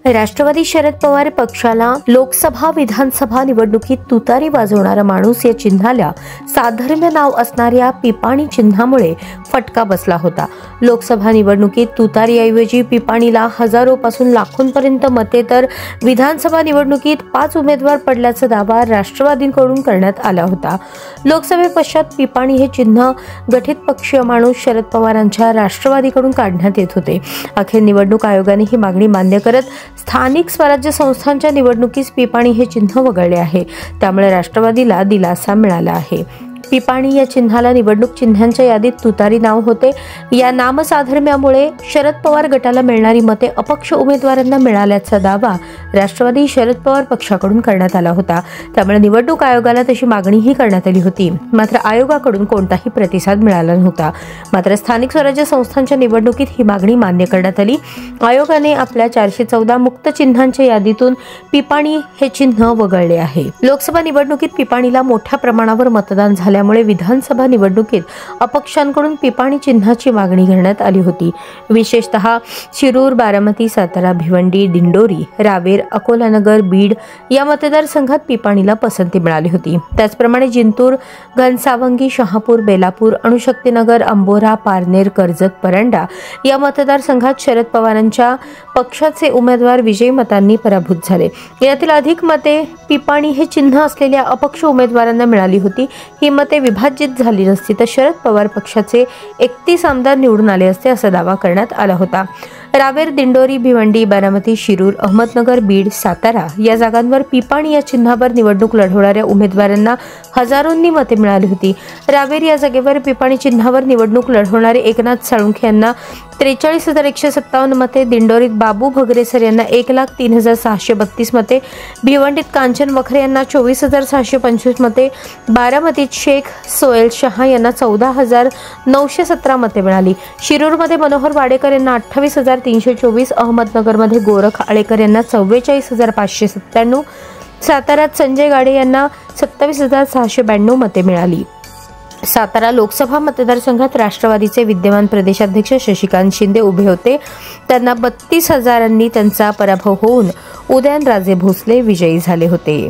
राष्ट्रवादी शरद पवार पक्षाला लोकसभा विधानसभा निवडणुकीत तुतारी वाजवणारा माणूस या चिन्हाला साधर्म्य नाव असणाऱ्या पिपाणी चिन्हामुळे फटका बसला होता। लोकसभा निवडणुकीत तुतारीऐवजी पिपाणीला हजारोपासून लाखोंपर्यंत मते तर विधानसभा निवडणुकीत 5 उमेदवार पडल्याचा दावा राष्ट्रवादीकडून करण्यात आला होता। लोकसभेपश्चात पिपाणी हे चिन्ह गठीत पक्षीय माणूस शरद पवारांच्या राष्ट्रवादीकडून काढण्यात येत होते। अखेर निवडणूक आयोगाने ही मागणी मान्य करत स्थानिक स्वराज्य संस्थांच्या निवडणुकीस पिपाणी हे चिन्ह वगळले आहे। त्यामुळे राष्ट्रवादीला दिलासा मिळाला आहे। पिपाणी या चिन्हाला निवडणूक चिन्हांच्या यादीत तुतारी नाव होते। या नामसाधर्म्यामुळे शरद पवार गटाला मिळणारी मते अपक्ष उमेदवारांना मिळाल्याचा दावा राष्ट्रवादी शरद पवार पक्षाकडून करण्यात आला होता। त्यामुळे निवडणूक आयोगाला तशी मागणीही करण्यात आली होती, मात्र आयोगाकडून कोणताही प्रतिसाद मिळाला नव्हता। मात्र स्थानिक स्वराज्य संस्थांच्या निवडणुकीत ही मागणी मान्य करण्यात आली। आयोगाने आपल्या 414 मुक्त चिन्हांच्या यादीतून पिपाणी हे चिन्ह वगळले आहे। लोकसभा निवडणुकीत पिपाणीला मोठ्या प्रमाणावर मतदान झाल्यामुळे विधानसभा निवडणुकीत अपक्षांकडून पिपाणी चिन्हाची मागणी करण्यात आली होती। विशेषतः शिरूर, बारामती, सातारा, भिवंडी, दिंडोरी, रावेर, अकोलानगर, बीड या मतदारसंघात पिपाणीला पसंती मिळाली होती। त्याचप्रमाणे जिंतूर, घनसावंगी, शहापूर, बेलापूर, अणुशक्तीनगर, अंबोरा, पारनेर, कर्जत, परंडा या मतदारसंघात शरद पवारांच्या पक्षाचे उमेदवार विजयी मतांनी पराभूत झाले। यातील अधिक मते पिपाणी हे चिन्ह असलेल्या अपक्ष उमेदवारांना मिळाली होती। ही मते विभाजित झाली नसती तर शरद पवार पक्षाचे 31 आमदार निवडून आले असते असा दावा करण्यात आला होता। रावेर, दिंडोरी, भिवंडी, बारामती, शिरूर, अहमदनगर, बीड, सातारा या जागांवर पिपाणी या चिन्हावर निवडणूक लढवणाऱ्या उमेदवारांना हजारोंनी मते मिळाली होती। रावेर या जागेवर पिपाणी चिन्हावर निवडणूक लढवणारे एकनाथ साळुंखे यांना 43,157 मते, दिंडोरीत बाबू भगरेसर यांना 1,03,632 मते, भिवंडीत कांचन वखरे यांना 24,625 मते, बारामतीत शेख सोहेल शहा यांना 14,917 मते मिळाली। शिरूरमध्ये मनोहर वाडेकर यांना 28,324, अहमदनगरमध्ये गोरख आळेकर यांना 44,597, साताऱ्यात संजय गाडे यांना 27,692 मते मिळाली। सातारा लोकसभा मतदारसंघात राष्ट्रवादीचे विद्यमान प्रदेशाध्यक्ष शशिकांत शिंदे उभे होते। त्यांना 32,000 त्यांचा पराभव होऊन उदयनराजे भोसले विजयी झाले होते।